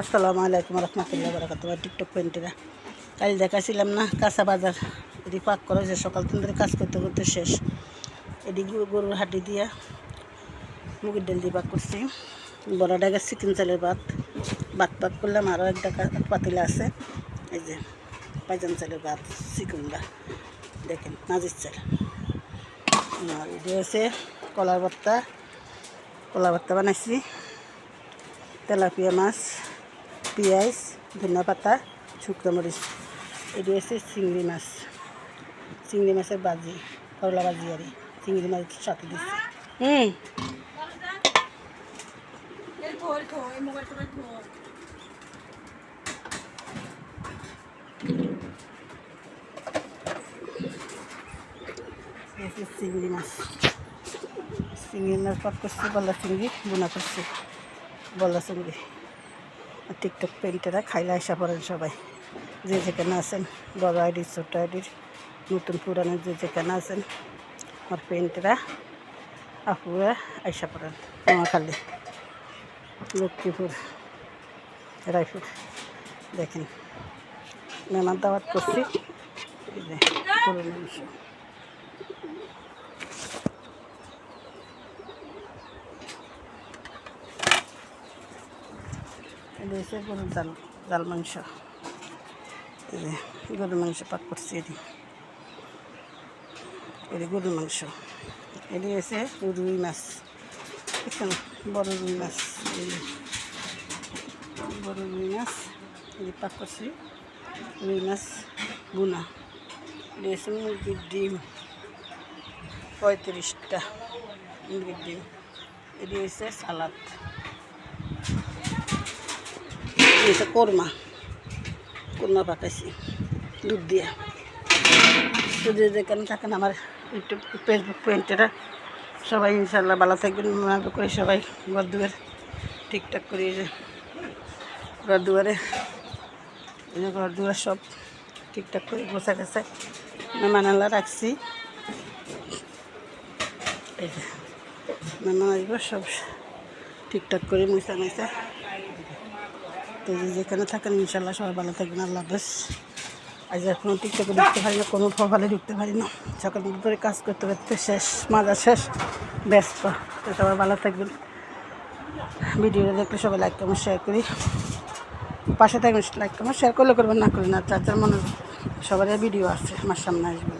আসসালামু আলাইকুম রহমতুল্লাহ বারাকাতুহ। টিকটক পেন্টিরা কাল দেখাছিলাম না কাঁচা বাজার, এটি পাক করা যে সকাল থেকে ধরে কাজ করতে করতে শেষ। এটি গরুর হাড্ডি দিয়া মুগের ডাল দিয়ে পাক করছি। বড় ডাকা চিকেন চালের ভাত পাক করলাম। আরও একটা পাতিলা আছে, এই যে পাইজান চালের ভাত চিকেনটা দেখেন, নাজির চাল। আর এটি হচ্ছে কলার ভর্তা বানাইছি, তেলাপিয়া মাছ, পেঁয়াজ, ধনিয়া পাতা, শুকনো মরিচ। এটি হচ্ছে চিংড়ি মাছের ভাজি, করলা ভাজি। আর চিংড়ি মাছ সাথে দিচ্ছি। চিংড়ি মাছ পাক করছি, বল্লা চিংড়ি বোনা করছি, বল্লা চিংড়ি। টিকটক পেন্টেরা খাইলে আসা পড়েন সবাই, যে যেখানে আছেন, বড় আইডির ছোটো আইডির নতুন পুরানো যে যেখানে আছেন আমার পেন্টেরা আপুরা আইসা পড়েন। নোয়াখালী, লক্ষ্মীপুর, রায়পুর। দেখেন মেহমান দাওয়াত করছি, এই যে গরুর মাংস। এটা হচ্ছে গরুর জাল মাংস, এই যে গরুর মাংস পাক করছি। এটি গরুর মাংস। এটি হচ্ছে রুই মাছ, দেখছেন, বড় রুই মাছ, বড় রুই মাছ এটি পাক করছি। রুই মাছ বুনা। এটি হচ্ছে মুরগির ডিম 35টা মুরগির ডিম। এটি হচ্ছে সালাদ, হচ্ছে কোরমা পাকাইছি দুধ দিয়া। তো যে যেখানে থাকেন আমার ইউটিউব ফেসবুক পেন্টেরা সবাই ইনশাল্লাহ ভালো থাকবেন। মনে করে সবাই ঘর দুয়ার ঠিকঠাক করে, এই যে ঘর দুয়ারে, এই যে ঘর দুয়ার সব ঠিকঠাক করে গোছা গাছায় মেহমানাল্লা রাখছি। এই যে মেহমান আসবো, সব ঠিকঠাক করে মুছা নিচা। তো যেখানে থাকেন ইনশাল্লাহ সবাই ভালো থাকবেন। আল্লাহ হাফেজ। আজ আর কোনো টিকটকে ঢুকতে পারি না, কোনো প্রোফাইলে ঢুকতে পারি না। সকাল ধরে কাজ করতে করতে শেষ, মাজা শেষ, ব্যস্ত। তো সবাই ভালো থাকবেন। ভিডিওটা দেখলে সবাই লাইক কমেন্ট শেয়ার করি, পাশে থাকবেন। লাইক কমেন্ট শেয়ার করলে করবেন, না করবেন না। যার যার মনে সবারই ভিডিও আসছে, আমার সামনে আসবে।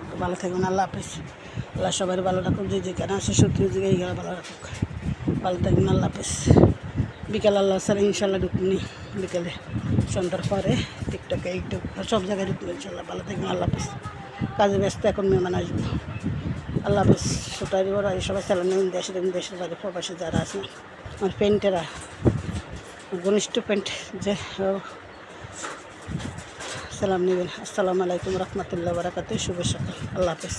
তো ভালো থাকবেন। আল্লাহ হাফেজ। আল্লাহ সবাই ভালো রাখুক, যে যেখানে আসে শত্রু দিকে এইখানে ভালো রাখুক। ভালো থাকবেন। আল্লাহ হাফেজ। বিকাল আল্লাহ সালে ইনশাল্লাহ ঢুকনি, বিকেলে সন্ধ্যার পরে টিকটকে একটু সব জায়গায় ঢুকবো ইনশাল্লাহ। ভালো থাকবেন। আল্লাহ হাফেজ। কাজে ব্যস্ত, এখন মেহমান আসবো। আল্লাহ হাফেজ। ছোটাই বড় সবাই সালাম নেবেন, দেশের বাইরে প্রবাসী যারা আছেন আমার পেন্টেরা, ঘনিষ্ঠ পেন্ট, যে সালাম নেবেন। আসসালামু আলাইকুম রহমতুল্লাহ বারাকাতুহ। শুভ সকাল। আল্লাহ হাফেজ।